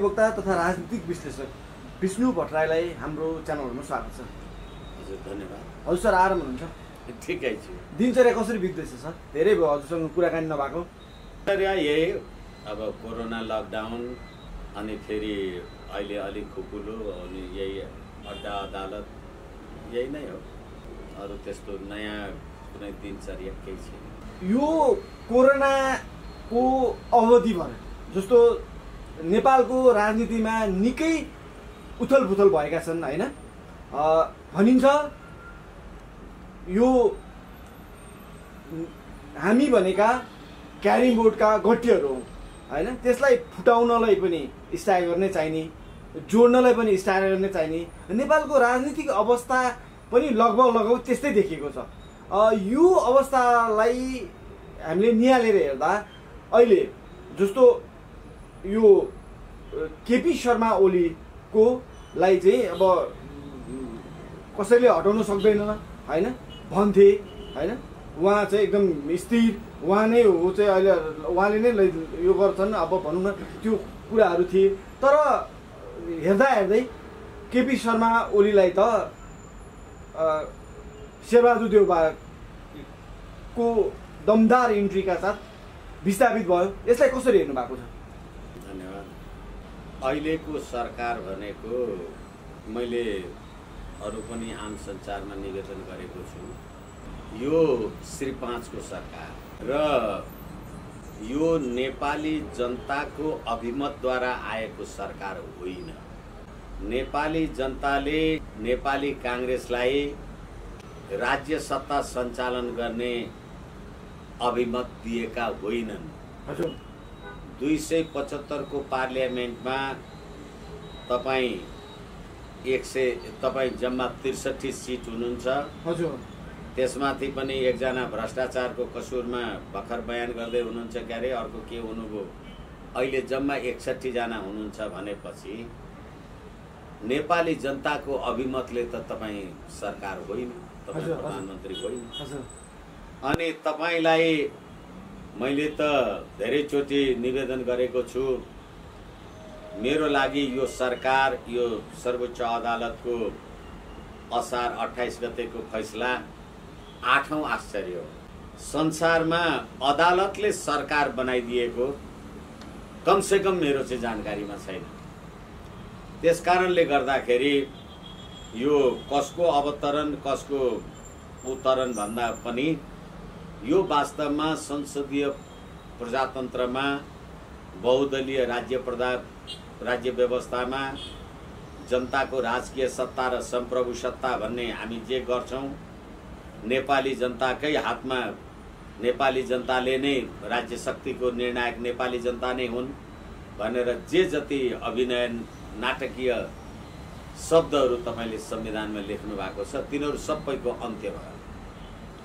वक्ता तथा राजनीतिक विश्लेषक विष्णु भट्टराईलाई हाम्रो च्यानलमा स्वागत छ। हजुर धन्यवाद। हजुर सर आराम हुनुहुन्छ? ठिकै छु। दिनचर्या कसरी बित्दैछ सर? धेरै भयो हजुरसँग कुराकानी नभएको। यही अब कोरोना लकडाउन अनि फेरि अहिले अलिक खुकुलो अनि यही अड्डा अदालत यही नै हो। अरू त्यस्तो नयाँ कुनै दिनचर्या केही छैन। यो कोरोनाको अवधिभर जस्तो नेपालको राजनीतिमा निकै उथलपुथल भएका छन् हैन? भनिन्छ यो हामी भनेका क्यारिङ बोर्डका गट्टीहरू हौँ हैन? त्यसलाई फुटाउनलाई पनि स्टार गर्ने चाहिने, जोड्नलाई पनि स्टार गर्ने चाहिने। नेपालको राजनीतिक अवस्था पनि लगभग त्यस्तै देखिएको छ। यो अवस्थालाई हामीले निहालेर हेर्दा अहिले जस्तो यो केपी शर्मा ओलीको लाई चाहिँ अब कसैले हटाउन सक्दैन हैन भन्थे हैन? उहाँ चाहिँ एकदम स्थिर उहाँ नै हो चाहिँ अहिले उहाँले नै यो गर्छन् अब भनौँ न त्यो कुराहरू थिए। तर हेर्दा हेर्दै केपी शर्मा ओलीलाई त शेरबहादुर देउवाको दमदार इन्ट्रीका साथ विस्थापित भयो। यसलाई कसरी हेर्नु भएको छ? धन्यवाद। अहिलेको सरकार भनेको मैले अरू पनि आम सञ्चारमा निवेदन गरेको छु, यो श्री 5 को सरकार र यो नेपाली जनताको अभिमतद्वारा आएको सरकार होइन। नेपाली जनताले नेपाली काङ्ग्रेसलाई राज्य सत्ता सञ्चालन गर्ने अभिमत दिएका होइनन्। 275 को पार्लियामेन्टमा तपाईँ जम्मा 63 सिट हुनुहुन्छ। हजुर। त्यसमाथि पनि एकजना भ्रष्टाचारको कसुरमा भर्खर बयान गर्दै हुनुहुन्छ क्यारे अर्को के हुनुभयो। अहिले जम्मा 61 जना हुनुहुन्छ भनेपछि नेपाली जनताको अभिमतले त तपाईँ सरकार होइन, तपाईँ प्रधानमन्त्री होइन। अनि तपाईँलाई मैले त धेरैचोटि निवेदन गरेको छु, मेरो लागि यो सरकार यो सर्वोच्च अदालतको असार 28 गतेको फैसला 8औं आश्चर्य हो। संसारमा अदालतले सरकार बनाइदिएको कमसेकम मेरो चाहिँ जानकारीमा छैन। त्यसकारणले गर्दाखेरि यो कसको अवतरण कसको उत्तरण भन्दा पनि यो वास्तवमा संसदीय प्रजातन्त्रमा बहुदलीय राज्य व्यवस्थामा जनताको राजकीय सत्ता र सम्प्रभु सत्ता भन्ने हामी जे गर्छौं नेपाली जनताकै हातमा, नेपाली जनताले नै राज्य शक्तिको निर्णायक नेपाली जनता नै हुन् भनेर जे जति अभिनय नाटकीय शब्दहरू तपाईले संविधानमा लेख्नु भएको छ तिनीहरू सबैको अन्त्य भयो।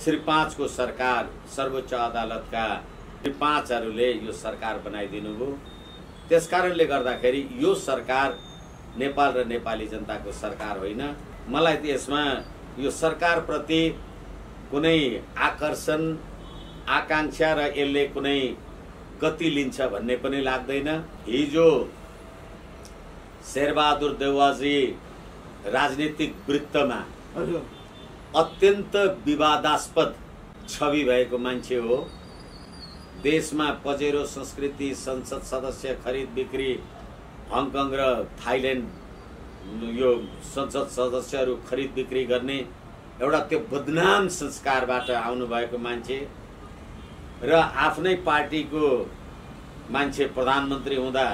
श्री 5 को सरकार सर्वोच्च अदालतका श्री 5हरूले यो सरकार बनाइदिनु भयो। त्यसकारणले गर्दाखेरि यो सरकार नेपाल र नेपाली जनताको सरकार होइन। मलाई यसमा यो सरकार प्रति कुनै आकर्षण आकांक्षा र यसले कुनै गति लिन्छ भन्ने पनि लाग्दैन। हिजो शेरबहादुर देउवाजी राजनीतिक वृत्तमा अत्यन्त विवादास्पद छवि भएको मान्छे हो। देशमा पजेरो संस्कृति, संसद सदस्य खरिद बिक्री, हङकङ र थाइल्यान्ड यो संसद सदस्यहरू खरिद बिक्री गर्ने एउटा त्यो बदनाम संस्कारबाट आउनु भएको मान्छे र आफ्नै पार्टीको मान्छे प्रधानमन्त्री हुँदा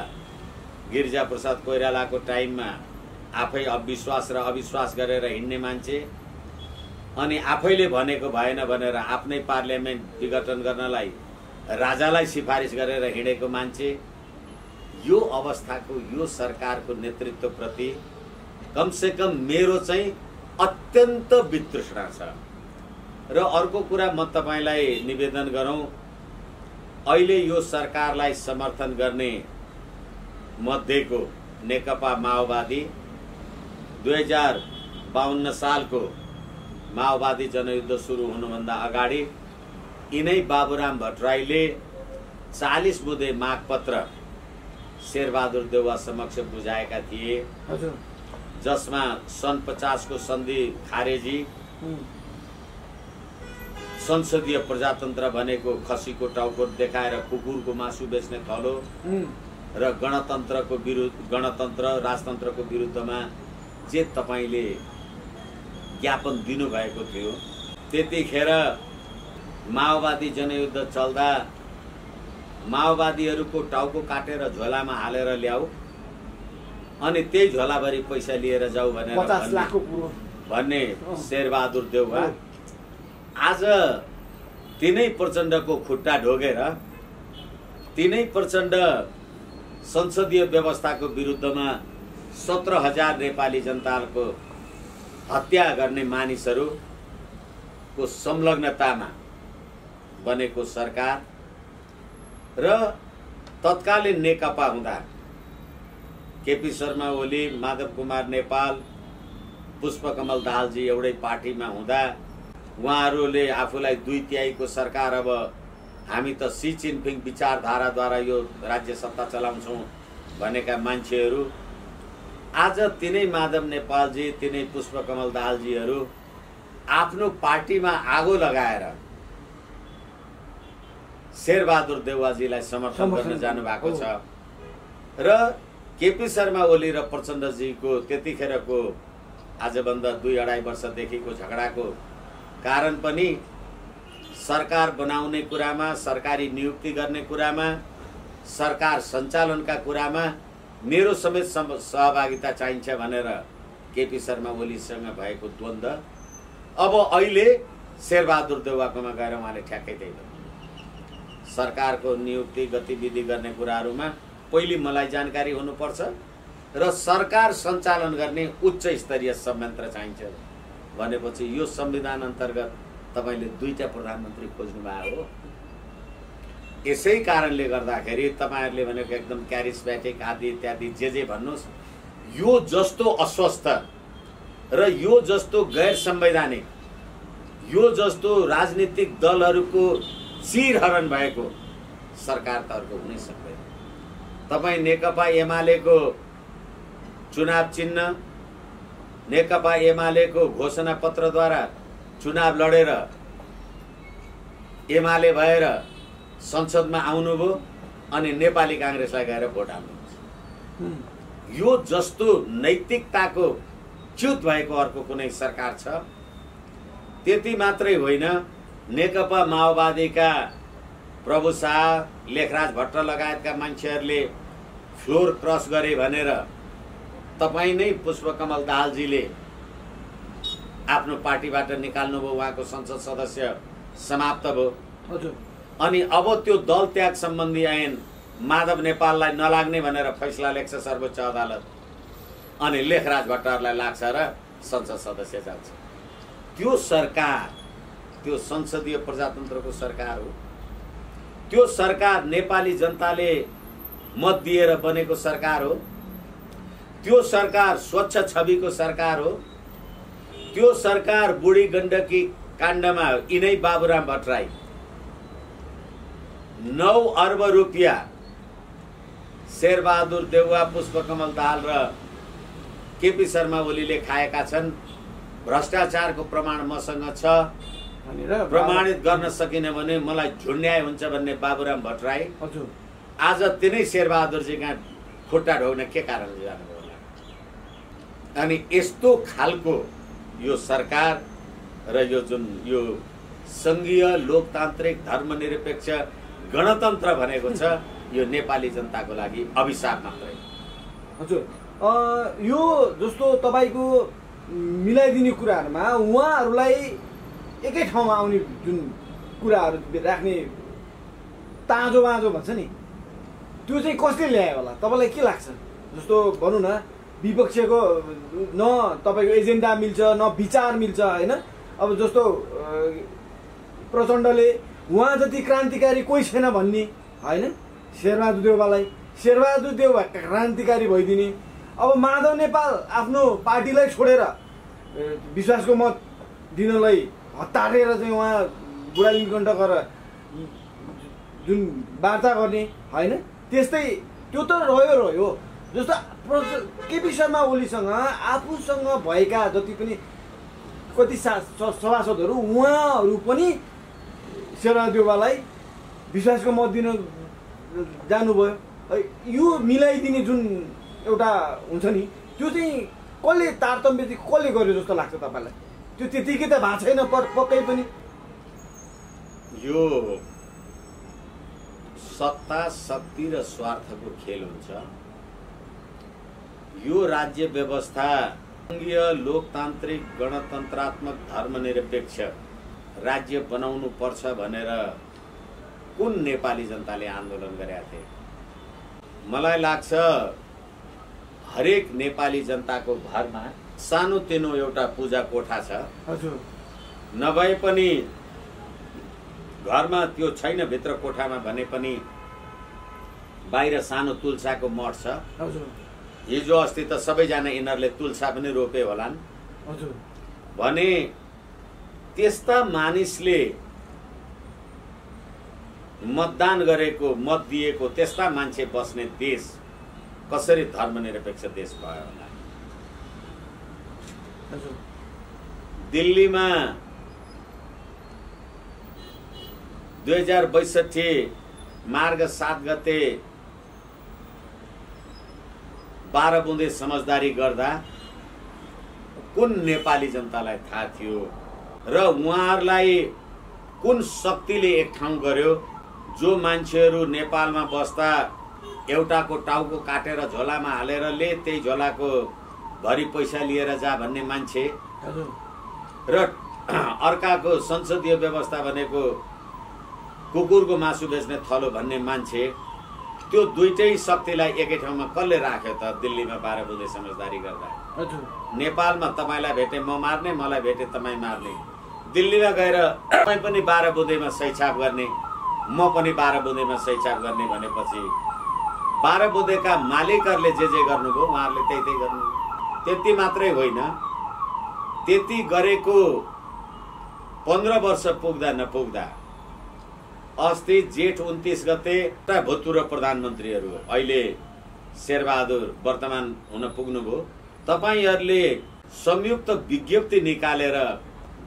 गिरिजा प्रसाद कोइरालाको टाइममा आफै अविश्वास र अविश्वास गरेर हिँड्ने मान्छे अनि आफैले भनेको भएन भनेर आफ्नै पार्लियामेन्ट विघटन गर्नलाई राजालाई सिफारिस गरेर हिँडेको मान्छे। यो अवस्थाको यो सरकारको नेतृत्वप्रति कमसेकम मेरो चाहिँ अत्यन्त वितृष्णा छ। र अर्को कुरा म तपाईलाई निवेदन गरौँ, अहिले यो सरकारलाई समर्थन गर्ने मध्येको नेकपा माओवादी 2052 सालको माओवादी जनयुद्ध सुरु हुनुभन्दा अगाडि यिनै बाबुराम भट्टराईले 40 बुँदे मागपत्र शेरबहादुर देउवा समक्ष बुझाएका थिए, हजुर, जसमा सन् 50 को सन्धि खारेजी, संसदीय प्रजातन्त्र भनेको खसीको टाउको देखाएर कुकुरको मासु बेच्ने थलो र गणतन्त्र राजतन्त्रको विरुद्धमा जे तपाईले ज्ञापन दिनुभएको थियो, त्यतिखेर माओवादी जनयुद्ध चल्दा माओवादीहरूको टाउको काटेर झोलामा हालेर ल्याऊ अनि त्यही झोलाभरि पैसा लिएर जाऊ भनेर 50 लाखको भन्ने शेरबहादुर देउवा आज तिनै प्रचण्डको खुट्टा ढोगेर, तिनै प्रचण्ड संसदीय व्यवस्थाको विरुद्धमा 17,000 नेपाली जनताको हत्या गर्ने मानिसहरूको संलग्नतामा बनेको सरकार र तत्कालीन नेकपा हुँदा केपी शर्मा ओली, माधव कुमार नेपाल, पुष्पकमल दाहालजी एउटै पार्टीमा हुँदा उहाँहरूले आफूलाई 2/3 को सरकार, अब हामी त सी जिनपिङ विचारधाराद्वारा यो राज्य सत्ता चलाउँछौँ भनेका मान्छेहरू आज तिनै माधव नेपालजी, तिनै पुष्पकमल दाहालजीहरू आफ्नो पार्टीमा आगो लगाएर शेरबहादुर देउवाजीलाई समर्थन गर्न जानुभएको छ र केपी शर्मा ओली र प्रचण्डजीको त्यतिखेरको आजभन्दा 2-2.5 वर्षदेखिको झगडाको कारण पनि सरकार बनाउने कुरामा, सरकारी नियुक्ति गर्ने कुरामा, सरकार सञ्चालनका कुरामा मेरो समेत सहभागिता चाहिन्छ भनेर केपी शर्मा ओलीसँग भएको द्वन्द्व अब अहिले शेरबहादुर देउवाकोमा गएर उहाँले ठ्याक्कै त्यही गर्नु। सरकारको नियुक्ति गतिविधि गर्ने कुराहरूमा पहिले मलाई जानकारी हुनुपर्छ र सरकार सञ्चालन गर्ने उच्च स्तरीय संयन्त्र चाहिन्छ भनेपछि यो संविधान अन्तर्गत तपाईले 2टा प्रधानमन्त्री खोज्नु भएको हो। यसै कारणले गर्दाखेरि तपाईहरुले भनेको एकदम क्यारिस्मेटिक आदि इत्यादि जे भन्नुस्, यो जस्तो अस्वस्थ र यो जस्तो गैर संवैधानिक, यो जस्तो राजनीतिक दलहरूको शिरहरण भएको सरकार त अर्को हुनै सक्दैन। तपाई नेकपा एमालेको चुनाव चिन्ह, नेकपा एमालेको घोषणा पत्रद्वारा चुनाव लडेर एमाले भएर संसदमा आउनुभयो अनि नेपाली कांग्रेसलाई गएर भोट हाल्नुहुन्छ। यो जस्तो नैतिकताको च्युत भएको अर्को कुनै सरकार छ? त्यति मात्रै होइन, नेकपा माओवादीका प्रभु शाह, लेखराज भट्ट लगायतका मान्छेहरूले फ्लोर क्रस गरे भनेर तपाई नै पुष्पकमल दाहालजीले आफ्नो पार्टीबाट निकाल्नुभयो, उहाँको संसद सदस्य समाप्त भयो। हजुर। अनि अब त्यो दल त्याग सम्बन्धी ऐन माधव नेपाललाई नलाग्ने भनेर फैसला लेख्छ सर्वोच्च अदालत, अनि लेखराज भट्टहरूलाई लाग्छ र संसद सदस्य जान्छ। त्यो सरकार, त्यो संसदीय प्रजातन्त्रको सरकार हो। त्यो सरकार नेपाली जनताले मत दिएर बनेको सरकार हो। त्यो सरकार स्वच्छ छविको सरकार हो। त्यो सरकार बुढी गण्डकी काण्डमा यिनै बाबुराम भट्टराई 9 अर्ब रुपियाँ शेरबहादुर देउवा, पुष्पकमल दाहाल र केपी शर्मा ओलीले खाएका छन्। भ्रष्टाचारको प्रमाण मसँग छ, प्रमाणित गर्न सकिन भने मलाई झुन्ड्याए हुन्छ भन्ने बाबुराम भट्टराई आज तिनै शेरबहादुरजीका खुट्टा ढोग्न के कारणले जानुभयो होला? अनि यस्तो खालको यो सरकार र यो जुन यो संघीय लोकतान्त्रिक धर्मनिरपेक्ष गणतन्त्र भनेको छ, यो नेपाली जनताको लागि अभिशाप मात्रै। हजुर, यो जस्तो तपाईको मिलाइदिने कुराहरुमा उहाँहरुलाई एकै ठाउँमा आउने जुन कुराहरु राख्ने ताजो बाजो भन्छ नि, त्यो चाहिँ कसले ल्यायो होला तपाईलाई के लाग्छ? जस्तो भनौं न, विपक्षको न तपाईको एजेन्डा मिल्छ, न विचार मिल्छ, हैन? अब जस्तो प्रचण्डले उहाँ जति क्रान्तिकारी कोही छैन भन्ने, हैन? शेरबहादुर देउवालाई शेरबहादुर देउवा क्रान्तिकारी भइदिने। अब माधव नेपाल आफ्नो पार्टीलाई छोडेर विश्वासको मत दिनलाई हतारेर चाहिँ उहाँ बुढालिङ्गकण्ठ गएर जुन वार्ता गर्ने, हैन? त्यस्तै त्यो त रह्यो। जस्तो केपी शर्मा ओलीसँग आफूसँग भएका जति पनि कति सभासदहरू उहाँहरू पनि शेरबहादुर देउवालाई विश्वासको मत दिन जानुभयो। यो मिलाइदिने जुन एउटा हुन्छ नि त्यो चाहिँ कसले तारतम्य चाहिँ कसले गर्यो जस्तो लाग्छ तपाईँलाई? त्यो त्यतिकै त भएको छैन पक्कै पनि। यो सत्ता शक्ति र स्वार्थको खेल हुन्छ। यो राज्य व्यवस्था सङ्घीय लोकतान्त्रिक गणतन्त्रात्मक धर्मनिरपेक्ष राज्य बनाउनु पर्छ भनेर कुन नेपाली जनताले आन्दोलन गरेका थिए? मलाई लाग्छ हरेक नेपाली जनताको घरमा सानोतिनो एउटा पूजा कोठा छ। हजुर। नभए पनि घरमा त्यो छैन भित्र कोठामा भने पनि बाहिर सानो तुलसाको मठ छ। हजुर। हिजो अस्ति त सबैजना यिनीहरूले तुलसा पनि रोपे होलान्। हजुर। भने त्यस्ता मानिसले मतदान गरेको मत दिएको त्यस्ता मान्छे बस्ने देश कसरी धर्मनिरपेक्ष देश भयो होला? दिल्लीमा 2062 मार्ग 7 गते 12 बुँदे समझदारी गर्दा कुन नेपाली जनतालाई थाहा थियो र उहाँहरूलाई कुन शक्तिले एक ठाउँ गर्यो? जो मान्छेहरू नेपालमा बस्दा एउटाको टाउको काटेर झोलामा हालेर ले त्यही झोलाको भरि पैसा लिएर जा भन्ने मान्छे र अर्काको संसदीय व्यवस्था भनेको कुकुरको मासु बेच्ने थलो भन्ने मान्छे, त्यो दुईटै शक्तिलाई एकै ठाउँमा कसले राख्यो त? दिल्लीमा 12 बुँदे समझदारी गर्दा। नेपालमा तपाईलाई भेटे म मार्ने, मलाई भेटे तपाईँ मार्ने। दिल्लीमा गएर तपाईँ पनि 12 बुँदेमा सही छाप गर्ने, म पनि 12 बुँदेमा सही छाप गर्ने भनेपछि 12 बुँदेका मालिकहरूले जे गर्नुभयो उहाँहरूले त्यही गर्नु। त्यति मात्रै होइन, त्यति गरेको 15 वर्ष पुग्दा नपुग्दा अस्ति जेठ 29 गते भूतपूर्व प्रधानमन्त्रीहरू अहिले शेरबहादुर वर्तमान हुन पुग्नुभयो, तपाईहरूले संयुक्त विज्ञप्ति निकालेर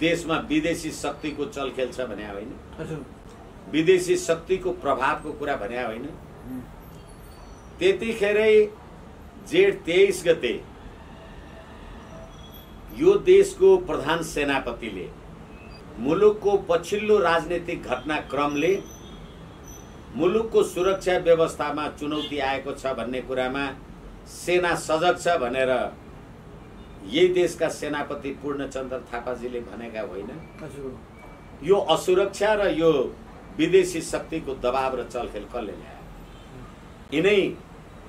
देशमा विदेशी शक्तिको चलखेल छ भने होइन? विदेशी शक्तिको प्रभावको कुरा भने होइन? त्यतिखेरै जेठ 23 गते यो देशको प्रधान सेनापतिले मुलुकको पछिल्लो राजनीतिक घटनाक्रमले मुलुकको सुरक्षा व्यवस्थामा चुनौती आएको छ भन्ने कुरामा सेना सजग छ भनेर यही देशका सेनापति पूर्णचन्द्र थापाजीले भनेका होइन? यो असुरक्षा र यो विदेशी शक्तिको दबाव र चलखेल कसले ल्यायो?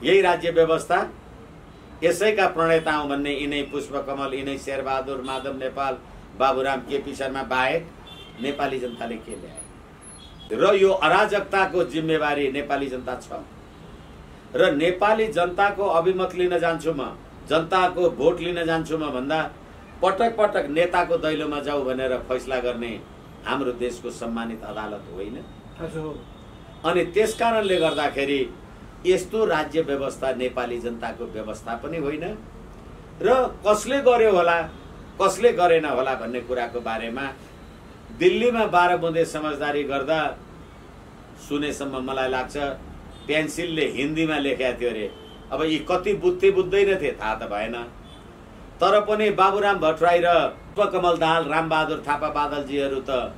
यही राज्य व्यवस्था, यसैका प्रणेता हौं भन्ने यिनै पुष्पकमल, यिनै शेरबहादुर, माधव नेपाल, बाबुराम, केपी शर्मा बाहेक नेपाली जनताले के ल्याए? र यो अराजकताको जिम्मेवारी नेपाली जनता छ र नेपाली जनताको अभिमत लिन जान्छु म, जनताको भोट लिन जान्छु म भन्दा पटक पटक नेताको दैलोमा जाऊ भनेर फैसला गर्ने हाम्रो देशको सम्मानित अदालत होइन। अनि त्यसकारणले गर्दाखेरि यस्तो राज्य व्यवस्था नेपाली जनताको व्यवस्था पनि होइन र कसले गर्यो होला कसले गरेन होला भन्ने कुराको बारेमा दिल्लीमा 12 बुँदे समझदारी गर्दा सुनेसम्म मलाई लाग्छ पेन्सिलले हिन्दीमा लेखेको थियो अरे। अब यी कति बुझ्दैन थिए थाहा त भएन, तर पनि बाबुराम भट्टराई र पुष्पकमल दाहाल, रामबहादुर थापा बादलजीहरू त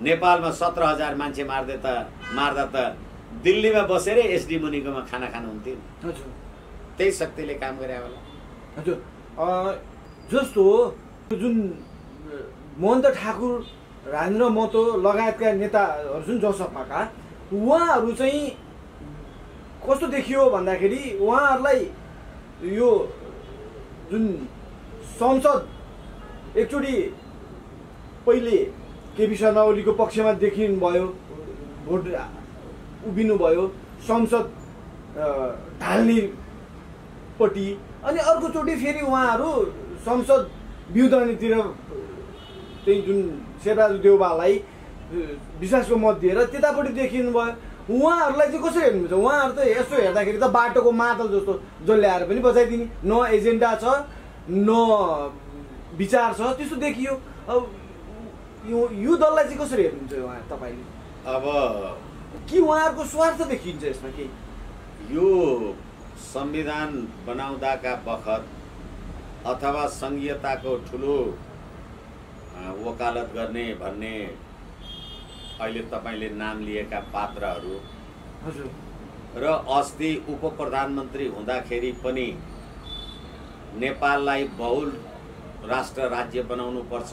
नेपालमा 17,000 मान्छे मार्दा त दिल्लीमा बसेर एसडी मुनिकोमा खाना खानुहुन्थ्यो। त्यही शक्तिले काम गरे होला। हजुर, जस्तो जुन महन्त ठाकुर, राजेन्द्र महतो लगायतका नेताहरू जुन जसपाका, उहाँहरू चाहिँ कस्तो देखियो भन्दाखेरि उहाँहरूलाई यो जुन संसद एकचोटि पहिले केपी शर्मा ओलीको पक्षमा देखिनु भयो, भोट उभिनु भयो संसद ढाल्नेपट्टि, अनि अर्कोचोटि फेरि उहाँहरू संसद विउदनीतिर चाहिँ जुन शेरबहादुर देउवालाई विश्वासको मत दिएर त्यतापट्टि देखिनु भयो। उहाँहरूलाई चाहिँ कसरी हेर्नुहुन्छ? उहाँहरू त यसो हेर्दाखेरि त बाटोको मादल जस्तो जसले आएर पनि बचाइदिने, न एजेन्डा छ न विचार छ त्यस्तो देखियो। अब यो दललाई चाहिँ कसरी हेर्नुहुन्छ उहाँ तपाईँले? अब कि उहाँहरूको स्वार्थ देखिन्छ यसमा? के यो संविधान बनाउँदाका बखत अथवा संघीयताको ठुलो वकालत गर्ने भन्ने अहिले तपाईँले नाम लिएका पात्रहरू र अस्ति उप प्रधानमन्त्री हुँदाखेरि पनि नेपाललाई बहुल राष्ट्र राज्य बनाउनुपर्छ,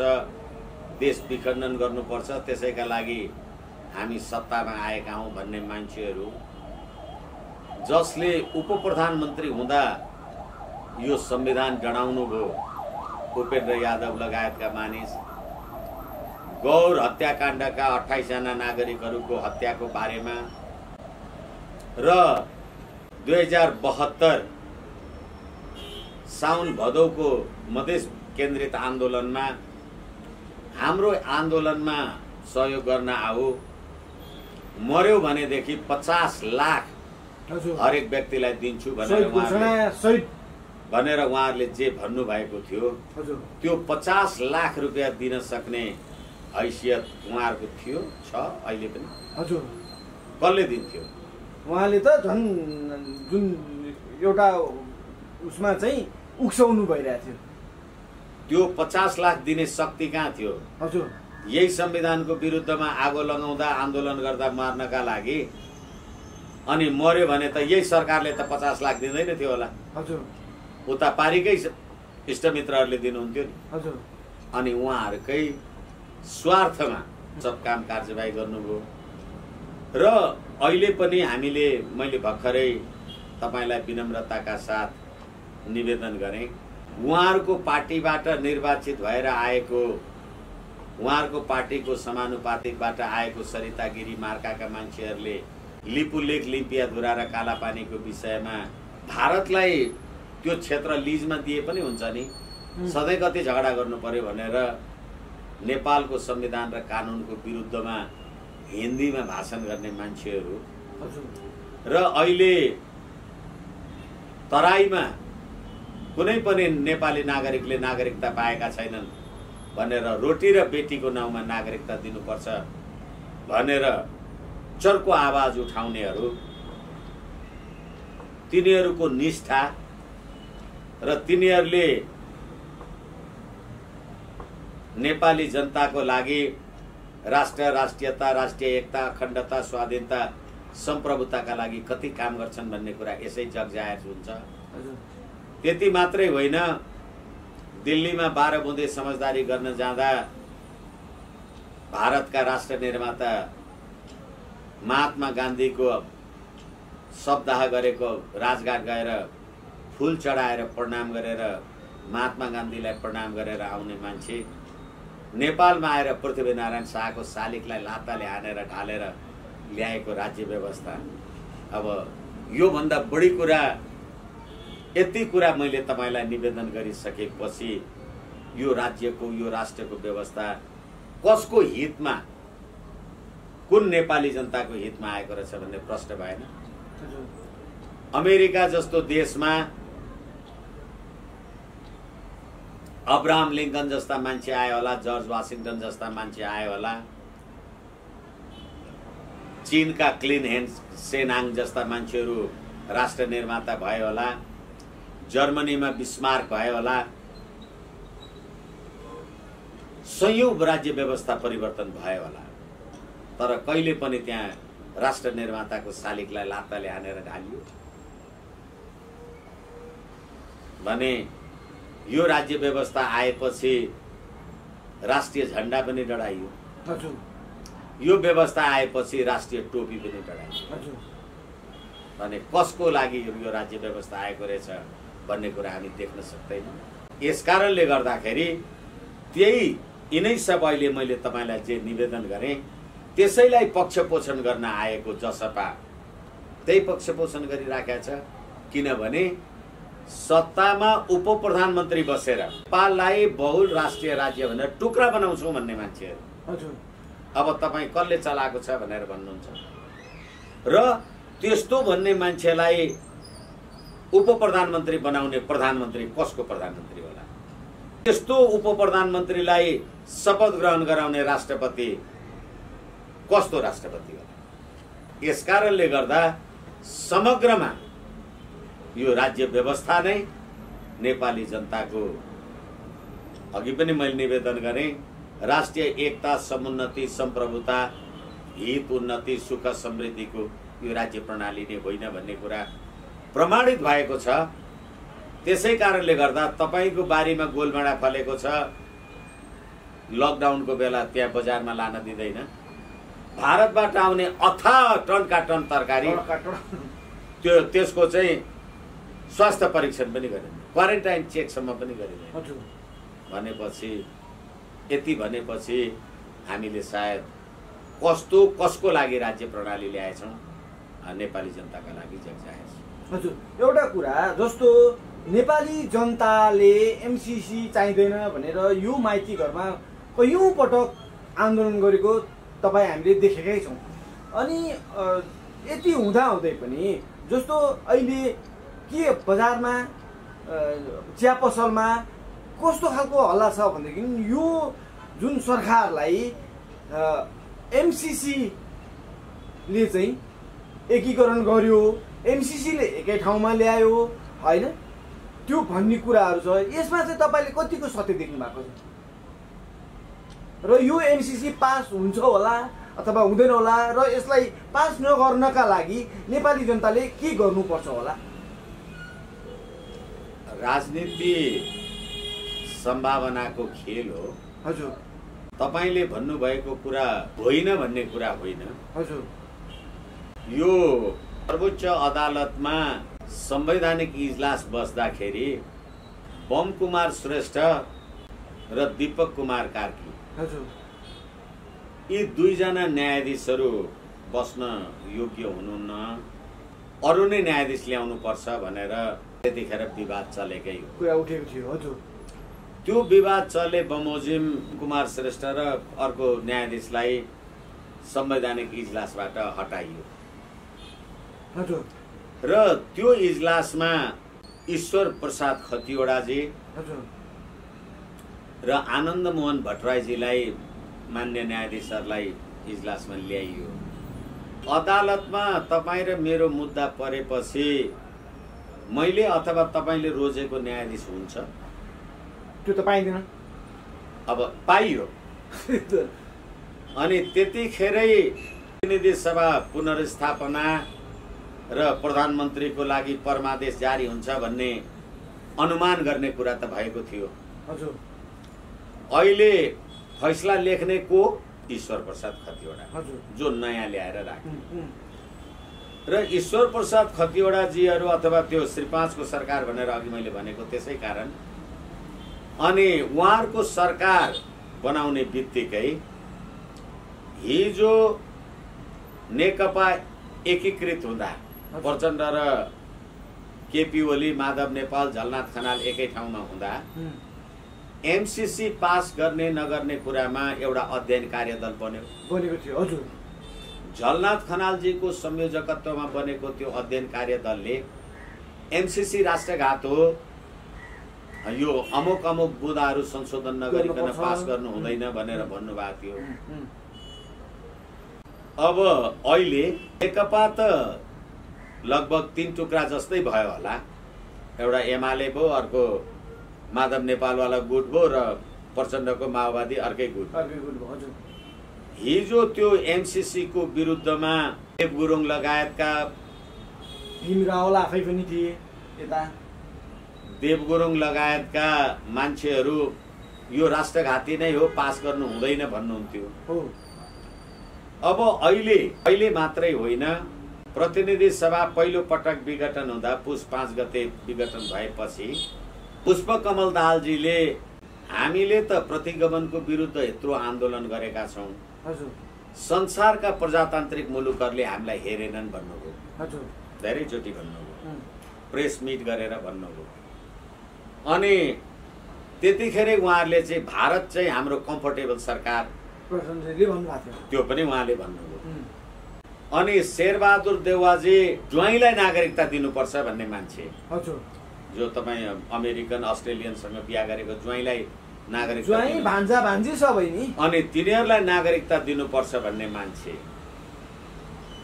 देश विखण्डन गर्नुपर्छ, त्यसैका लागि हामी सत्तामा आएका हौँ भन्ने मान्छेहरू, जसले उप प्रधानमन्त्री हुँदा यो संविधान जडाउनु भयो, उपेन्द्र यादव लगायतका मानिस, गौर हत्याकाण्डका 28 जना नागरिकहरूको हत्याको बारेमा र 2072 साउन भदौको मधेस केन्द्रित आन्दोलनमा हाम्रो आन्दोलनमा सहयोग गर्न आऊ, मर्यो भनेदेखि 50 लाख हरेक व्यक्तिलाई दिन्छु भनेर उहाँहरूले जे भन्नुभएको थियो त्यो 50 लाख रुपियाँ दिन सक्ने हैसियत उहाँहरूको थियो, छ अहिले पनि। हजुर, कसले दिन्थ्यो? उहाँले त झन् जुन एउटा उसमा चाहिँ उक्साउनु भइरहेको थियो, त्यो 50 लाख दिने शक्ति कहाँ थियो? हजुर, यही संविधानको विरुद्धमा आगो लगाउँदा आन्दोलन गर्दा मार्नका लागि, अनि मर्यो भने त यही सरकारले त 50 लाख दिँदैन थियो होला। हजुर, उता पारिकै इष्टमित्रहरूले दिनुहुन्थ्यो नि। हजुर, अनि उहाँहरूकै स्वार्थमा सब काम कारबाही गर्नुभयो। र अहिले पनि हामीले, मैले भर्खरै तपाईँलाई विनम्रताका साथ निवेदन गरेँ, उहाँहरूको पार्टीबाट निर्वाचित भएर आएको, उहाँहरूको पार्टीको समानुपातिकबाट आएको सरिता गिरी मार्काका मान्छेहरूले लिपुलेख, लिम्पियाधुरा र कालापानीको विषयमा भारतलाई त्यो क्षेत्र लिजमा दिए पनि हुन्छ नि, सधैँ कति झगडा गर्नु पर्यो भनेर नेपालको संविधान र कानुनको विरुद्धमा हिन्दीमा भाषण गर्ने मान्छेहरू र अहिले तराईमा कुनै पनि नेपाली नागरिकले नागरिकता पाएका छैनन् भनेर रोटी र बेटीको नाउँमा नागरिकता दिनुपर्छ भनेर चर्को आवाज उठाउनेहरू, तिनीहरूको निष्ठा र तिनीहरूले नेपाली जनताको लागि राष्ट्र, राष्ट्रियता, राष्ट्रिय एकता, अखण्डता, स्वाधीनता, सम्प्रभुताका लागि कति काम गर्छन् भन्ने कुरा यसै जग जाहेर हुन्छ। त्यति मात्रै होइन, दिल्लीमा 12 बुँदे समझदारी गर्न जाँदा भारतका राष्ट्र निर्माता महात्मा गान्धीको शवदाह गरेको राजघाट गएर फूल चढाएर प्रणाम गरेर महात्मा गान्धीलाई प्रणाम गरेर आउने मान्छे नेपालमा आएर पृथ्वीनारायण शाहको शालिगलाई लाताले हानेर ढालेर ल्याएको राज्य व्यवस्था। अब यो भन्दा बढी कुरा, यति कुरा मैले तपाईलाई निवेदन गरिसकेपछि यो राज्यको, यो राष्ट्रको व्यवस्था कसको हितमा, कुन नेपाली जनताको हितमा आएको रहेछ भन्ने प्रश्न भएन। अमेरिका जस्तो देशमा अब्राहम लिंकन जस्ता मान्छे आए होला, जर्ज वाशिंगटन जस्ता मान्छे आए होला, चीनका क्लिन हेन सेनाङ जस्ता मान्छेहरू राष्ट्र निर्माता भए होला, जर्मनीमा बिस्मार्क भए होला, सयौं राज्य व्यवस्था परिवर्तन भए होला, तर कहिले पनि त्यहाँ राष्ट्र निर्माताको शालिगलाई लात्ताले हानेर ढालियो भने यो राज्य व्यवस्था आएपछि राष्ट्रिय झण्डा पनि डढाइयो। यो व्यवस्था आएपछि राष्ट्रिय टोपी पनि डढाइयो भने कसको लागि यो राज्य व्यवस्था आएको रहेछ भन्ने कुरा हामी देख्न सक्दैनौँ। यसकारणले गर्दाखेरि त्यही यिनै सब अहिले मैले तपाईलाई जे निवेदन गरेँ त्यसैलाई पक्षपोषण गर्न आएको जसपा त्यही पक्षपोषण गरिराखेको छ। किनभने सत्तामा उप प्रधानमन्त्री बसेर नेपाललाई बहुल राष्ट्रिय राज्य भनेर टुक्रा बनाउँछौँ भन्ने मान्छेहरू अब तपाईँ कसले चलाएको छ भनेर भन्नुहुन्छ। र त्यस्तो भन्ने मान्छेलाई उप प्रधानमन्त्री बनाउने प्रधानमन्त्री कसको प्रधानमन्त्री होला? त्यस्तो उप प्रधानमन्त्रीलाई शपथ ग्रहण गराउने राष्ट्रपति कस्तो राष्ट्रपति होला? यस कारणले गर्दा समग्रमा यो राज्य व्यवस्था नै नेपाली जनताको, अघि पनि मैले निवेदन गरेँ, राष्ट्रिय एकता, समुन्नति, सम्प्रभुता, हित, उन्नति, सुख, समृद्धिको यो राज्य प्रणाली नै होइन भन्ने कुरा प्रमाणित भएको छ। त्यसै कारणले गर्दा तपाईको बारीमा गोलमाडा फलेको छ, लकडाउनको बेला त्यहाँ बजारमा लान दिँदैन। भारतबाट आउने अथाह टनका टन तरकारी त्यसको चाहिँ स्वास्थ्य परीक्षण पनि गरिँदैन, क्वारेन्टाइन चेकसम्म पनि गरिँदैन भनेपछि, यति भनेपछि हामीले सायद कसको लागि राज्य प्रणाली ल्याएछौँ? नेपाली जनताका लागि जगजाहेर। हजुर, एउटा कुरा जस्तो नेपाली जनताले एमसीसी चाहिँदैन भनेर यो माइती घरमा कयौं पटक आन्दोलन गरेको तपाईँ हामीले देखेकै छौँ। अनि यति हुँदाहुँदै पनि जस्तो अहिले के बजारमा चिया पसलमा कस्तो खालको हल्ला छ भनेदेखि यो जुन सरकारलाई एमसीसीले चाहिँ एकीकरण गर्यो, एमसीसीले एकै ठाउँमा ल्यायो होइन, त्यो भन्ने कुराहरू छ। यसमा चाहिँ तपाईँले कतिको सत्य देख्नु भएको छ? र यो एमसीसी पास हुन्छ होला अथवा हुँदैन होला, र यसलाई पास नगर्नका लागि नेपाली जनताले के गर्नुपर्छ होला? राजनीति सम्भावनाको खेल हो। हजुर, तपाईले भन्नुभएको कुरा होइन भन्ने कुरा होइन। हजुर, यो सर्वोच्च अदालतमा संवैधानिक इजलास बस्दाखेरि बम कुमार श्रेष्ठ र दीपक कुमार कार्की, हजुर, यी दुईजना न्यायाधीशहरू बस्न योग्य हुनुहुन्न, अरू नै न्यायाधीश ल्याउनु पर्छ भनेर त्यतिखेर विवाद चलेकै हो, कुरा उठेको थियो। हजुर, त्यो विवाद चले बमोजिम कुमार श्रेष्ठ र अर्को न्यायाधीशलाई संवैधानिक इजलासबाट हटाइयो। हजुर, र त्यो इजलासमा ईश्वर प्रसाद खतिवडाजी र आनन्द मोहन भट्टराईजीलाई मान्य न्यायाधीशहरूलाई इजलासमा ल्याइयो। अदालतमा तपाईँ र मेरो मुद्दा परेपछि मैले अथवा तपाईँले रोजेको न्यायाधीश हुन्छ? त्यो त पाइँदैन। अब पाइयो। अनि त्यतिखेरै प्रतिनिधि सभा पुनर्स्थापना र प्रधानमन्त्रीको लागि परमादेश जारी हुन्छ भन्ने अनुमान गर्ने कुरा त भएको थियो। हजुर, अहिले फैसला लेख्ने को? ईश्वर प्रसाद खतिवडा, हजुर, जो नयाँ ल्याएर राखे। र ईश्वर प्रसाद खतिवडाजीहरू अथवा त्यो श्री 5 को सरकार भनेर अघि मैले भनेको त्यसै कारण, अनि उहाँहरूको सरकार बनाउने बित्तिकै हिजो नेकपा एकीकृत हुँदा प्रचण्ड र केपी ओली, माधव नेपाल, झलनाथ खनाल एकै ठाउँमा हुँदा एमसीसी पास गर्ने नगर्ने कुरामा एउटा अध्ययन कार्यदल बनेको थियो। हजुर, झलनाथ खनालजीको संयोजकत्वमा बनेको त्यो अध्ययन कार्यदलले एमसीसी राष्ट्रघात हो, यो अमुक अमुक बुँदाहरू संशोधन नगरिकन पास गर्नु हुँदैन भनेर भन्नुभएको थियो। अब अहिले नेकपा त लगभग 3 टुक्रा जस्तै भयो होला। एउटा एमाले भयो, अर्को माधव नेपालवाला गुट भयो र प्रचण्डको माओवादी अर्कै गुट भयो। हिजो त्यो एमसीसी को विरुद्धमा देव गुरुङ लगायतका, भीम रावल आफै पनि थिए, यता देव गुरुङ लगायतका मान्छेहरू यो राष्ट्रघाती नै हो, पास गर्नु हुँदैन भन्नुहुन्थ्यो। अब अहिले मात्रै होइन, प्रतिनिधि सभा पहिलो पटक विघटन हुँदा पुस 5 गते विघटन भएपछि पुष्पकमल दाहालजीले हामीले त प्रतिगमनको विरुद्ध यत्रो आन्दोलन गरेका छौँ, संसारका प्रजातान्त्रिक मुलुकहरूले हामीलाई हेरेनन् भन्नुभयो। धेरैचोटि भन्नुभयो, प्रेस मिट गरेर भन्नुभयो। अनि त्यतिखेरै उहाँहरूले चाहिँ भारत चाहिँ हाम्रो कम्फर्टेबल सरकार प्रधानमन्त्रीले भन्नुभएको थियो, त्यो पनि उहाँले भन्नुभयो। अनि शेरबहादुर देउवाजी ज्वाइँलाई नागरिकता दिनुपर्छ भन्ने मान्छे, हजुर, जो तपाईँ अमेरिकन अस्ट्रेलियनसँग बिहा गरेको ज्वाइँलाई नागरिकता ज्वाइँ भान्जा भान्जी सबै नि, अनि तिनीहरूलाई नागरिकता दिनुपर्छ भन्ने मान्छे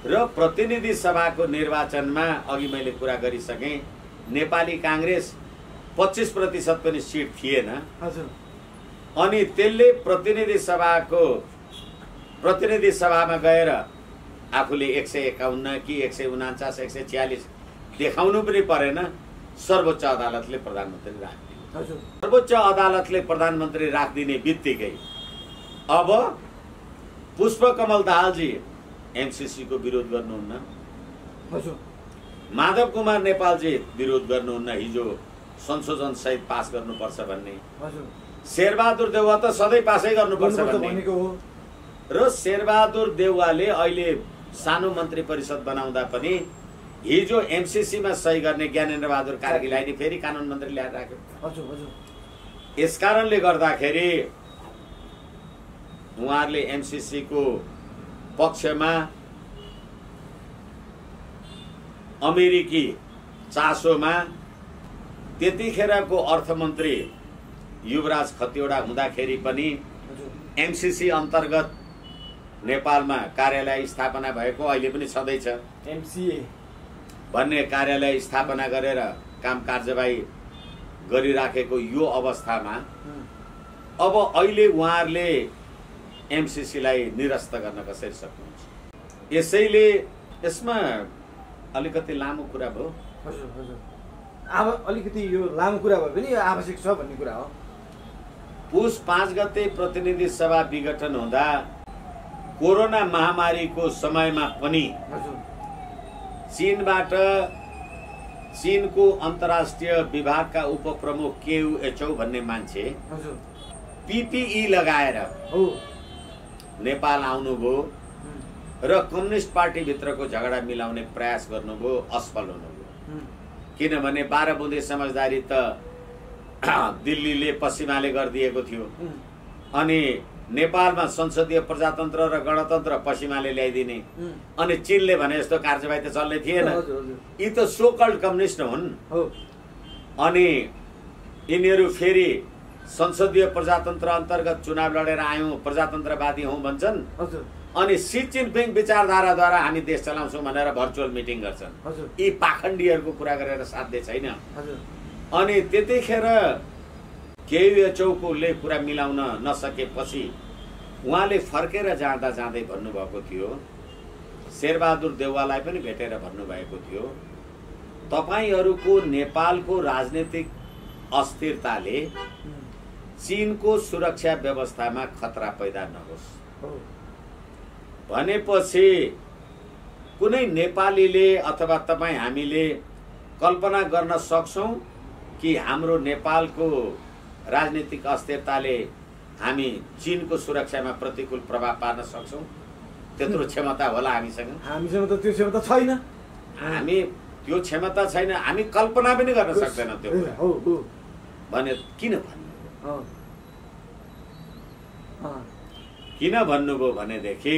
र प्रतिनिधि सभाको निर्वाचनमा अघि मैले कुरा गरिसकेँ नेपाली काङ्ग्रेस 25% पनि सिट थिएन। हजुर, अनि त्यसले प्रतिनिधि सभामा गएर आफूले 151 कि 149 146 देखाउनु पनि परेन। सर्वोच्च अदालतले प्रधानमन्त्री राखिदियो। हजुर, सर्वोच्च अदालतले प्रधानमन्त्री राखिदिने बित्तिकै अब पुष्पकमल दाहालजी एमसीसी को विरोध गर्नुहुन्न, हजुर, माधव कुमार नेपालजी विरोध गर्नुहुन्न, हिजो संशोधन सहित पास गर्नुपर्छ भन्ने, हजुर, शेरबहादुर देउवा त सधैँ पासै गर्नुपर्छ भन्ने भनेको हो। र शेरबहादुर देउवाले अहिले सानो मन्त्री परिषद बनाउँदा पनि हिजो एमसीसीमा सही गर्ने ज्ञानेन्द्र बहादुर कार्कीलाई नि फेरि कानुन मन्त्री ल्याएर राख्यो। हजुर, हजुर, यसकारणले गर्दाखेरि उहाँहरूले एमसीसी को पक्षमा अमेरिकी चासोमा त्यतिखेरको अर्थमन्त्री युवराज खतिवडा हुँदाखेरि पनि एमसीसी अन्तर्गत नेपालमा कार्यालय स्थापना भएको, अहिले पनि छँदैछ एमसीए भन्ने कार्यालय स्थापना गरेर काम कार्यवाही गरिराखेको यो अवस्थामा अब अहिले उहाँहरूले एमसीसीलाई निरस्त गर्न कसरी सक्नुहुन्छ? यसैले यसमा अलिकति लामो कुरा भयो। हजुर, हजुर, अब अलिकति यो लामो कुरा भए पनि आवश्यक छ भन्ने कुरा हो। पुस 5 गते प्रतिनिधि सभा विघटन हुँदा कोरोना महामारीको समयमा पनि चीनको अन्तर्राष्ट्रिय विभागका उपप्रमुख केयू भन्ने मान्छे पीपीई लगाएर नेपाल आउनुभयो र कम्युनिस्ट पार्टी भित्रको झगडा मिलाउने प्रयास गर्नुभयो, असफल हुनुभयो। किनभने 12 बुँदे समझदारी त दिल्लीले पश्चिमाले गरिदिएको थियो, अनि नेपालमा संसदीय प्रजातन्त्र र गणतन्त्र पश्चिमाले ल्याइदिने, अनि चीनले भने जस्तो कार्यवाही त चल्ने थिएन। यी त सोकल्ड कम्युनिस्ट हुन्। अनि यिनीहरू फेरि संसदीय प्रजातन्त्र अन्तर्गत चुनाव लडेर आयौं, प्रजातन्त्रवादी हौं भन्छन्, अनि सी जिनपिङ विचारधाराद्वारा हामी देश चलाउँछौं भनेर भर्चुअल मिटिङ गर्छन्। यी पाखण्डीहरूको कुरा गरेर साध्य छैन। अनि त्यतिखेर केयुएचओले कुरा मिलाउन नसकेपछि उहाँले फर्केर जाँदा जाँदै भन्नुभएको थियो, शेरबहादुर देउवालाई पनि भेटेर भन्नुभएको थियो, तपाईहरुको नेपालको राजनीतिक अस्थिरताले चीनको सुरक्षा व्यवस्थामा खतरा पैदा नहोस् भनेपछि कुनै नेपालीले अथवा तपाई हामीले कल्पना गर्न सक्छौं कि हाम्रो नेपालको राजनीतिक अस्थिरताले हामी चीनको सुरक्षामा प्रतिकूल प्रभाव पार्न सक्छौं? त्यत्रो क्षमता होला हामीसँग? हामीसँग त त्यो क्षमता छैन। हामी त्यो क्षमता छैन, हामी कल्पना पनि गर्न सक्दैनौं त्यो कुरा। भने किन भन्नु? किन भन्नुभयो भनेदेखि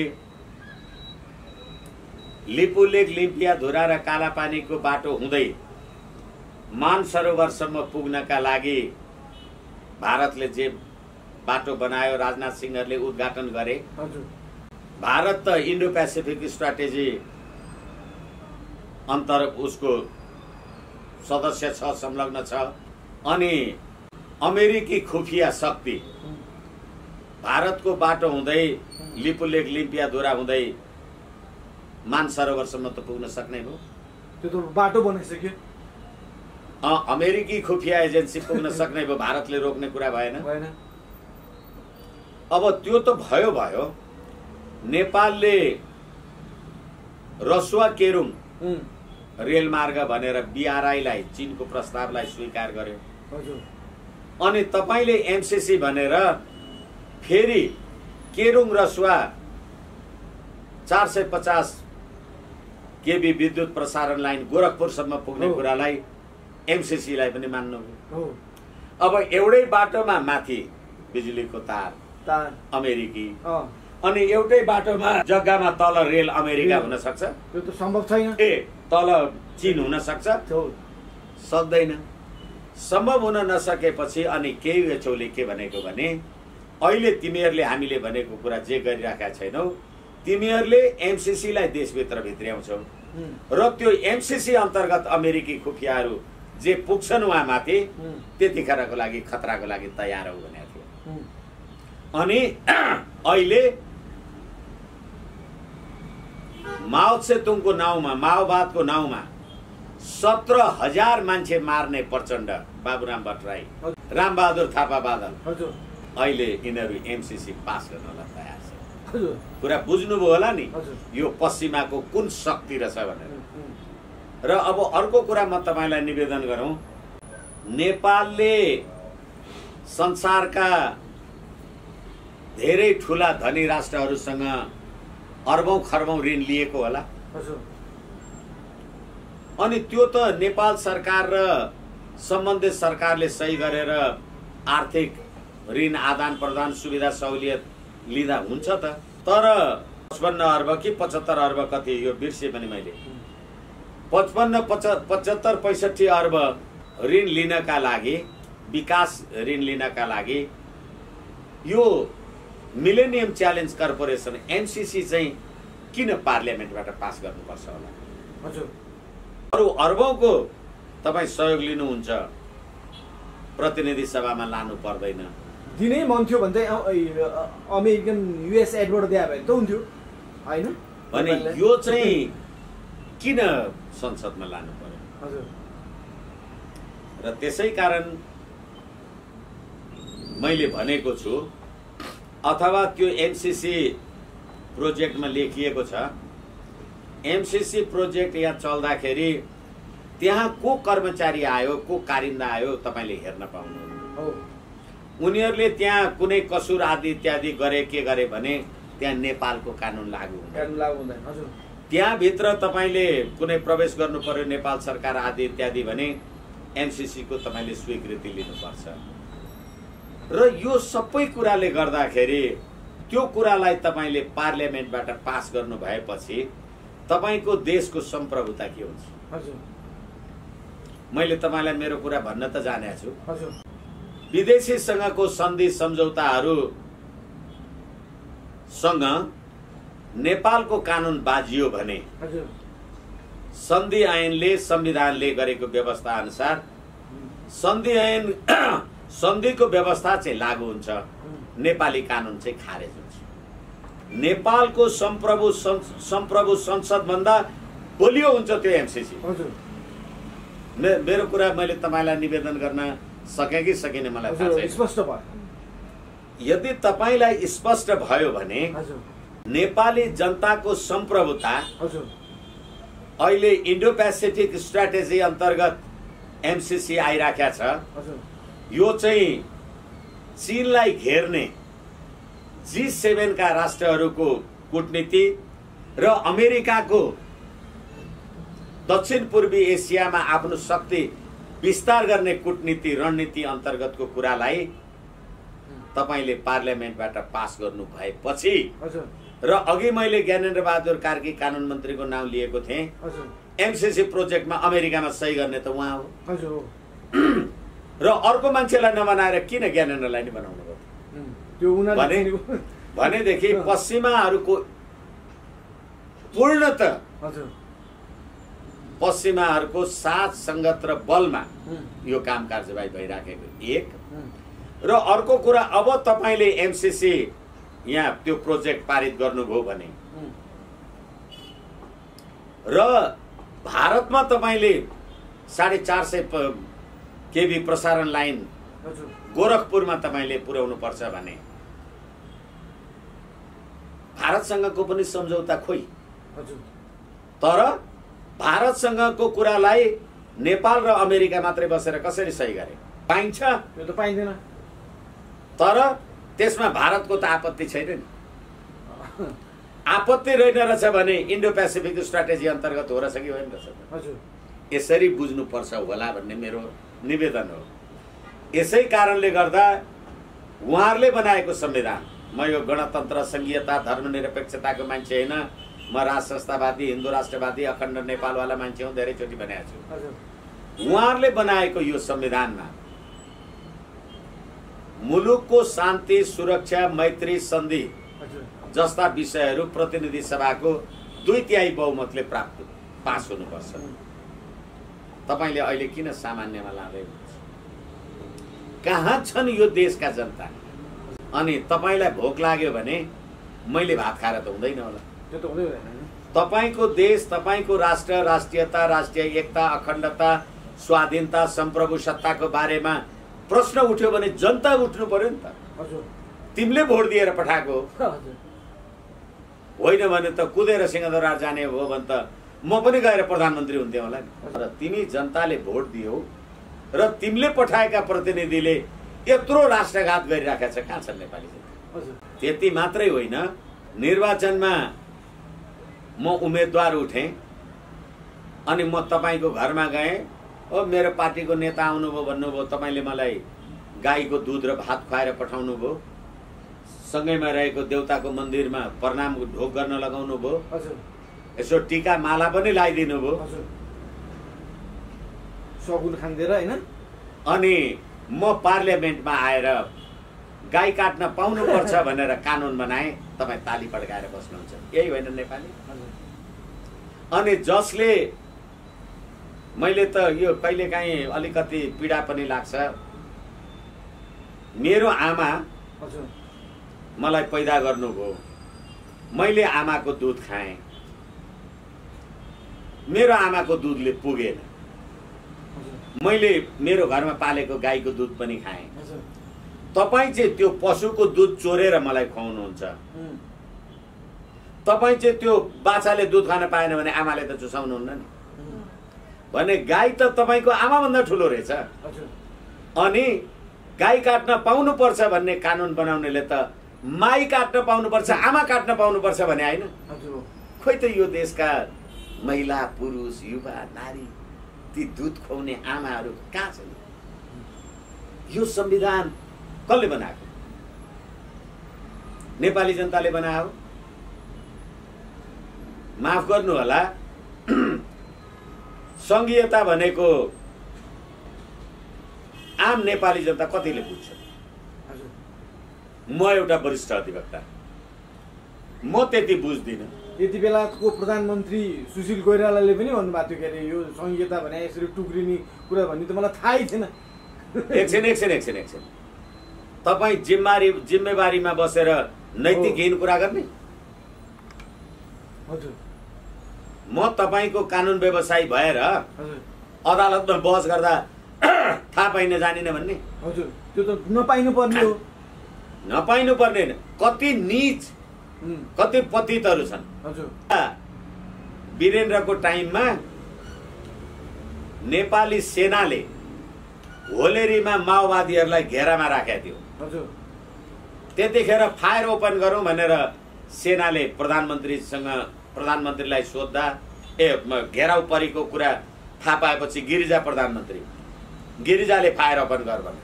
लिपुलेक, लिम्पियाधुरा र कालापानीको बाटो हुँदै मानसरोवरसम्म पुग्नका लागि भारतले जे बाटो बनायो, राजनाथ सिंहहरूले उद्घाटन गरे। भारत त इन्डो पेसिफिक स्ट्राटेजी अन्तर उसको सदस्य छ, संलग्न छ। अनि अमेरिकी खुफिया शक्ति भारतको बाटो हुँदै लिपुलेक, लिम्पियाधुरा हुँदै मानसरोवरसम्म त पुग्न सक्ने भयो। त्यो त बाटो बनाइसक्यो। अमेरिकी खुफिया एजेन्सी पुग्न सक्ने भयो, भारतले रोक्ने कुरा भएन। अब त्यो त भयो। नेपालले रसुवा केरुङ रेलमार्ग भनेर बीआरआईलाई, चीनको प्रस्तावलाई स्वीकार गर्यो। अनि तपाईले एमसीसी भनेर फेरि केरुङ रसुवा 450 केबी विद्युत प्रसारण लाइन गोरखपुरसम्म पुग्ने कुरालाई एमसीसी लाई पनि मान्नुभयो। अब एउटै बाटोमा माथि बिजुलीको तार अमेरिकी, अनि एउटै बाटोमा जग्गामा तल रेल अमेरिका हुन सक्छ? त्यो त सम्भव छैन। तल चीन हुन सक्छ? सक्दैन। सम्भव हुन नसकेपछि अनि केही एचौले के भनेको भने अहिले तिमीहरूले हामीले भनेको कुरा जे गरिराखेका छैनौ, तिमीहरूले एमसीसीलाई देशभित्र भित्र्याउँछौ र त्यो एमसीसी अन्तर्गत अमेरिकी खुफियाहरू जे पुग्छन् उहाँमाथि त्यतिखेरको लागि खतराको लागि तयार हो भनेको थियो। अनि अहिले माओ त्से-तुङको नाउँमा, माओवादको नाउँमा 17,000 मान्छे मार्ने प्रचण्ड, बाबुराम भट्टराई, रामबहादुर थापा बादल, अहिले यिनीहरू एमसीसी पास गर्नलाई तयार छ। कुरा बुझ्नुभयो होला नि यो पश्चिमाको कुन शक्ति रहेछ भनेर। र अब अर्को कुरा म तपाईलाई निवेदन गरौँ, नेपालले संसारका धेरै ठुला धनी राष्ट्रहरूसँग अर्बौं खर्बौं ऋण लिएको होला। अनि त्यो त नेपाल सरकार र सम्बन्धित सरकारले सही गरेर आर्थिक ऋण आदान प्रदान सुविधा सहुलियत लिँदा हुन्छ त। तर 55 अर्ब कि 75 अर्ब कति यो बिर्से पनि मैले, 55, 75, 65 अर्ब ऋण लिनका लागि, विकास ऋण लिनका लागि यो मिलेनियम च्यालेन्ज कर्पोरेसन एमसीसी चाहिँ किन पार्लियामेन्टबाट पास गर्नुपर्छ होला? अरू अर्बौंको तपाईँ सहयोग लिनुहुन्छ, प्रतिनिधि सभामा लानु पर्दैन। दिनै मन थियो भन्दै अमेरिकन युएस एडबाट दिए भए त हुन्थ्यो हैन? भने यो चाहिँ किन संसदमा लानु पर्यो? र त्यसै कारण मैले भनेको छु, अथवा त्यो एमसीसी प्रोजेक्टमा लेखिएको छ, एमसीसी प्रोजेक्ट यहाँ चल्दाखेरि त्यहाँ को कर्मचारी आयो, को कारिन्दा आयो तपाईँले हेर्न पाउनुहुन्न। उनीहरूले त्यहाँ कुनै कसुर आदि इत्यादि गरे, के गरे भने त्यहाँ नेपालको कानुन लागू हुँदैन। त्यहाँभित्र तपाईँले कुनै प्रवेश गर्नु पर्यो नेपाल सरकार आदि इत्यादि भने एमसीसी को तपाईँले स्वीकृति लिनुपर्छ। र यो सबै कुराले गर्दाखेरि त्यो कुरालाई तपाईँले पार्लियामेन्टबाट पास गर्नु भएपछि तपाईँको देशको सम्प्रभुता के हुन्छ? मैले तपाईँलाई मेरो कुरा भन्न त जानेको छु। विदेशीसँगको सन्धि सम्झौताहरूसँग नेपालको कानुन बाजियो भने सन्धि ऐनले, संविधानले गरेको व्यवस्था अनुसार सन्धि ऐन सन्धिको व्यवस्था चाहिँ लागू हुन्छ, नेपाली कानुन चाहिँ खारेज हुन्छ। नेपालको सम्प्रभु संसद भन्दा बलियो हुन्छ त्यो एमसीसी। मेरो कुरा मैले तपाईलाई निवेदन गर्न सके कि सकिन मलाई थाहा छैन। स्पष्ट भयो? यदि तपाईलाई स्पष्ट भयो भने नेपाली जनताको सम्प्रभुता अहिले इन्डो पेसिफिक स्ट्राटेजी अन्तर्गत एमसीसी आइराखेको छ। यो चाहिँ चीनलाई घेर्ने G7 का राष्ट्रहरूको कूटनीति र अमेरिकाको दक्षिण पूर्वी एसियामा आफ्नो शक्ति विस्तार गर्ने कूटनीति रणनीति अन्तर्गतको कुरालाई तपाईले पार्लियामेन्टबाट पास गर्नु भएपछि र अघि मैले ज्ञानेन्द्र बहादुर कार्की कानुन मन्त्रीको नाम लिएको थिएँ, एमसीसी प्रोजेक्टमा अमेरिकामा सही गर्ने त उहाँ हो। र अर्को मान्छेलाई नबनाएर किन ज्ञानेन्द्रलाई नै बनाउनु भयो? भनेदेखि पश्चिमाहरूको पूर्णत पश्चिमाहरूको साथ संगत र बलमा यो काम कार्यवाही भइराखेको एक। र अर्को कुरा, अब तपाईले एमसीसी यहाँ त्यो प्रोजेक्ट पारित गर्नुभयो भने र भारतमा तपाईले 450 केबी प्रसारण लाइन गोरखपुरमा तपाईले पुर्याउनु पर्छ भने भारतसँगको पनि सम्झौता खोइ। तर भारतसँगको कुरालाई नेपाल र अमेरिका मात्रै बसेर कसरी सही गरे? पाइन्छ? यो त पाइँदैन। तर त्यसमा भारतको त आपत्ति छैन नि। आपत्ति रहेन रहेछ भने इन्डो पेसिफिक स्ट्राटेजी अन्तर्गत हो रहेछ कि होइन रहेछ? यसरी बुझ्नुपर्छ होला भन्ने मेरो निवेदन हो। यसै कारणले गर्दा उहाँहरूले बनाएको संविधान म यो गणतन्त्र संघीयता धर्मनिरपेक्षताको मान्छे होइन, म राज संस्थावादी हिन्दू राष्ट्रवादी अखण्ड नेपालवाला मान्छे हुँ, धेरैचोटि भनेको छु। उहाँहरूले बनाएको यो संविधानमा मुलुकको शान्ति सुरक्षा मैत्री सन्धि जस्ता विषयहरू प्रतिनिधि सभाको 2/3 बहुमतले पास हुनुपर्छ। तपाईले अहिले किन सामान्यमा लाँदै हुनुहुन्छ? कहाँ छन् यो देशका जनता? अनि तपाईलाई भोक लाग्यो भने मैले भात खाएर त हुँदैन होला। त्यो त हुँदैन। तपाईको देश, तपाईको राष्ट्र, राष्ट्रियता, राष्ट्रिय एकता, अखण्डता, स्वाधीनता, सम्प्रभु सत्ताको बारेमा प्रश्न उठ्यो भने जनता उठ्नु पर्यो नि त। हजुर, तिमीले भोट दिएर पठाएको होइन भने त कुदेर सिंहदरबार जाने हो भने त म पनि गएर प्रधानमन्त्री हुन्थेँ होला नि। र तिमी जनताले भोट दियौ र तिमीले पठाएका प्रतिनिधिले यत्रो राष्ट्रघात गरिराखेका छ, कहाँ छन् नेपाली जनता? त्यति मात्रै होइन, निर्वाचनमा म उम्मेदवार उठेँ अनि म तपाईको घरमा गएँ, ओ मेरो पार्टीको नेता आउनुभयो भन्नुभयो, तपाईँले मलाई गाईको दूध र भात खुवाएर पठाउनु भयो, सँगैमा रहेको देउताको मन्दिरमा प्रणाम ढोक गर्न लगाउनु भयो, यसो टीका माला पनि लगाइदिनु भयो, सगुन खान्देर हैन। अनि म पार्लियामेन्टमा आएर गाई काट्न पाउनुपर्छ भनेर कानुन बनाए, तपाईँ ताली पड्काएर बस्नुहुन्छ। यही होइन नेपाली? अनि जसले, मैले त यो कहिलेकाहीँ अलिकति पीडा पनि लाग्छ, मेरो आमा मलाई पैदा गर्नुभयो, मैले आमाको दुध खाएँ, मेरो आमाको दुधले पुगेन, मैले मेरो घरमा पालेको गाईको दुध पनि खाएँ। तपाईँ चाहिँ त्यो पशुको दुध चोरेर मलाई खुवाउनुहुन्छ, तपाईँ चाहिँ त्यो बाछाले दुध खान पाएन भने आमाले त चुसाउनुहुन्न नि भने गाई त तपाईँको आमाभन्दा ठुलो रहेछ। अनि गाई काट्न पाउनुपर्छ भन्ने कानुन बनाउनेले त माई काट्न पाउनुपर्छ, आमा काट्न पाउनुपर्छ भने होइन? खोइ त यो देशका महिला पुरुष युवा नारी ती दुध खुवाउने आमाहरू कहाँ छन्? यो संविधान कसले बनाएको? नेपाली जनताले बनायो। माफ गर्नु होला, संघीयता भनेको आम नेपाली जनता कतिले बुझ्छ? म एउटा वरिष्ठ अधिवक्ता, म त्यति बुझ्दिनँ। यति बेलाको प्रधानमन्त्री सुशील कोइरालाले पनि भन्नुभएको थियो, के अरे यो संघीयता भने यसरी टुक्रिने कुरा भन्ने त मलाई थाहै थिएन। एकछिन तपाईँ जिम्मेवारीमा बसेर नैतिकहीन कुरा गर्ने? हजुर, म तपाईँको कानुन व्यवसायी भएर अदालतमा बहस गर्दा थाहा पाइन जानिन भन्ने? हजुर, त्यो त नपाइनु पर्ने हो। नपाइनु पर्ने, कति नीच कति पतितहरू छन्। हजुर, वीरेन्द्रको टाइममा नेपाली सेनाले होलेरीमा माओवादीहरूलाई घेरामा राखेको थियो। हजुर, त्यतिखेर फायर ओपन गरौँ भनेर सेनाले प्रधानमन्त्रीलाई सोद्धा घेराउ परेको कुरा थाहा पाएपछि गिरिजाले फायर ओपन गर भने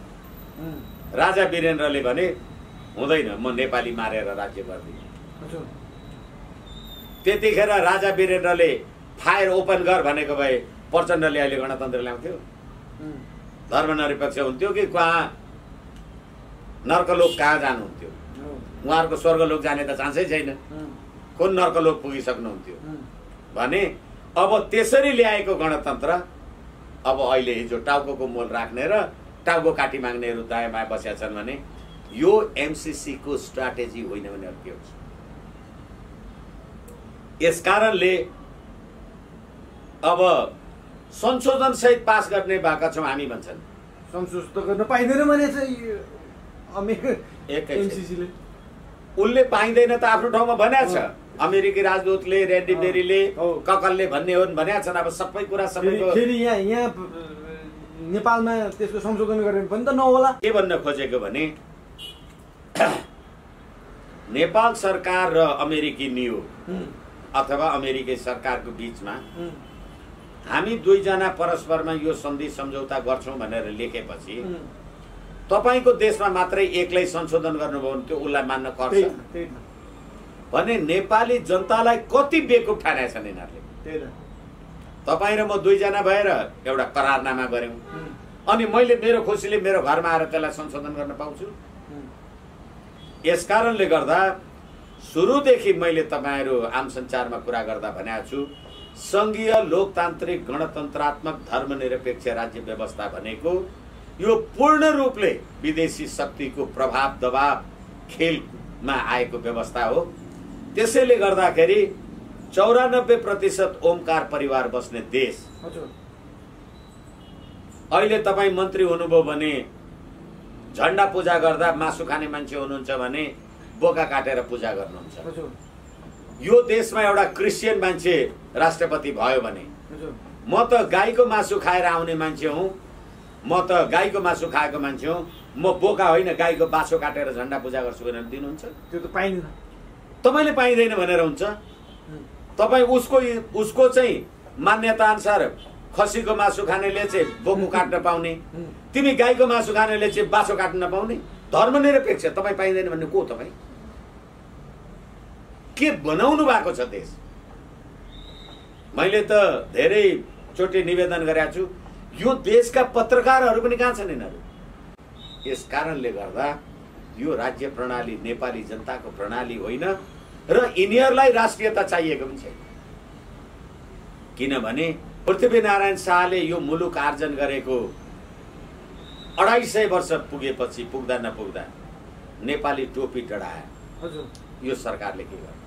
राजा वीरेन्द्रले भने हुँदैन, म नेपाली मारेर राज्य गर्दिनँ। त्यतिखेर राजा वीरेन्द्रले फायर ओपन गर भनेको भए प्रचण्डले अहिले गणतन्त्र ल्याउँथ्यो, धर्मनिरपेक्ष हुन्थ्यो कि कहाँ नर्कलोक कहाँ जानुहुन्थ्यो? उहाँहरूको स्वर्गलोक जाने त चान्सै छैन। कुन नर्कलोक पुगिसक्नुहुन्थ्यो भने अब त्यसरी ल्याएको गणतन्त्र अब अहिले हिजो टाउको मोल राख्ने र टाउको काटी माग्नेहरू दायाँ बायाँ बसेका छन् भने यो एमसीसी को स्ट्राटेजी होइन भने अब के हुन्छ? यसकारणले अब संशोधन सहित पास गर्ने भएका छौँ हामी भन्छन्। संशोधन गर्न पाइँदैन भने चाहिँ एमसीसीले उनले पाइँदैन त आफ्नो ठाउँमा भनेको छ। अमेरिकी राजदूतले, रेड्डी बेरीले, ककलले भन्ने हो भनेका छन्। अब सबै कुरा सबैको फेरि यहाँ नेपालमा त्यसको संशोधन गरेर पनि त नहोला। के भन्न खोजेको भने नेपाल सरकार र अमेरिकी नियोग अथवा अमेरिकी सरकारको बीचमा हामी दुईजना परस्परमा यो सन्धि सम्झौता गर्छौं भनेर लेखेपछि तपाईको देशमा मात्रै एक्लै संशोधन गर्नुभयो भने त्यो उसलाई मान्न पर्छ भने नेपाली जनतालाई कति बेकुफ ठानेका छन् यिनीहरूले। तपाईँ र म दुईजना भएर एउटा करारनामा गर्यौं अनि मैले मेरो खुसीले मेरो घरमा आएर त्यसलाई संशोधन गर्न पाउँछु। यसकारणले गर्दा सुरुदेखि मैले तपाईहरु आम सञ्चारमा कुरा गर्दा भनेको छु, संघीय लोकतान्त्रिक गणतन्त्रात्मक धर्मनिरपेक्ष राज्य व्यवस्था भनेको यो पूर्ण रूपले विदेशी शक्तिको प्रभाव दबाव खेलमा आएको व्यवस्था हो। त्यसैले गर्दाखेरि 94% ओमकार परिवार बस्ने देश। अहिले तपाईं मन्त्री हुनुभयो भने झण्डा पूजा गर्दा मासु खाने मान्छे हुनुहुन्छ भने बोका काटेर पूजा गर्नुहुन्छ। यो देशमा एउटा क्रिस्चियन मान्छे राष्ट्रपति भयो भने म त गाईको मासु खाएर आउने मान्छे हुँ, म त गाईको मासु खाएको मान्छे हुँ, म बोका होइन गाईको बाछो काटेर झण्डा पूजा गर्छु भनेर दिनुहुन्छ? त्यो त पाइँदैन। तपाईले पाइँदैन भनेर हुन्छ? तपाई उसको चाहिँ मान्यता अनुसार खसीको मासु खानेले चाहिँ बोकु काट्न पाउने, तिमी गाईको मासु खानेले चाहिँ बाछो काट्न नपाउने? धर्मनिरपेक्ष तपाई पाइँदैन भन्ने को तपाई? के बनाउनु भएको छ देश? मैले त धेरै चोटि निवेदन गरेको छु, यो देशका पत्रकारहरू पनि कहाँ छन् यिनीहरू? यस कारणले गर्दा यो राज्य प्रणाली नेपाली जनताको प्रणाली होइन र यिनीहरूलाई राष्ट्रियता चाहिएको पनि छैन। किनभने पृथ्वीनारायण शाहले यो मुलुक आर्जन गरेको 250 वर्ष पुगेपछि पुग्दा नपुग्दा नेपाली टोपी डढायो। यो सरकारले के गर्यो?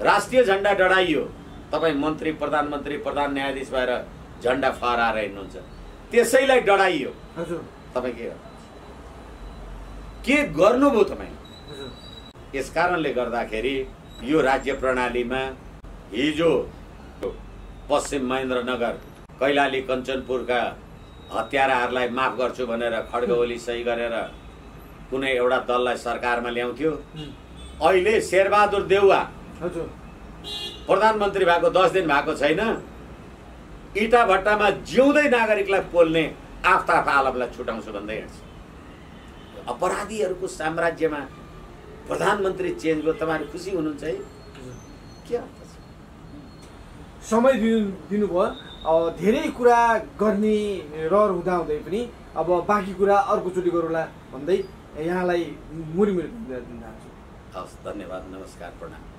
राष्ट्रिय झण्डा डढाइयो, तपाई मन्त्री प्रधानमन्त्री प्रधान न्यायाधीश भएर झण्डा फहराएर हिँड्नुहुन्छ, त्यसैलाई डढाइयो। तपाई के गर्नुभयो तपाई? यसकारणले गर्दाखेरि यो राज्य प्रणालीमा हिजो पश्चिम महेन्द्रनगर कैलाली कञ्चनपुरका हत्याराहरूलाई माफ गर्छु भनेर खड्गवली सही गरेर कुनै एउटा दललाई सरकारमा ल्याउँथ्यो। अहिले शेरबहादुर देउवा प्रधानमन्त्री भएको 10 दिन भएको छैन, इटा भट्टामा जिउँदै नागरिकलाई पोल्ने आफ्ताफ आलमलाई छुटाउँछु भन्दै हिँड्छ। अपराधीहरूको साम्राज्यमा प्रधानमन्त्री चेन्ज भयो, तपाईहरु खुसी हुनुहुन्छ है? के अर्थ छ? समय दिनुभयो, धेरै कुरा गर्ने रहर हुँदाहुँदै पनि अब बाँकी कुरा अर्कोचोटि गरौँला भन्दै यहाँलाई मुरी दिन चाहन्छु। हस्, धन्यवाद, नमस्कार, प्रणाम।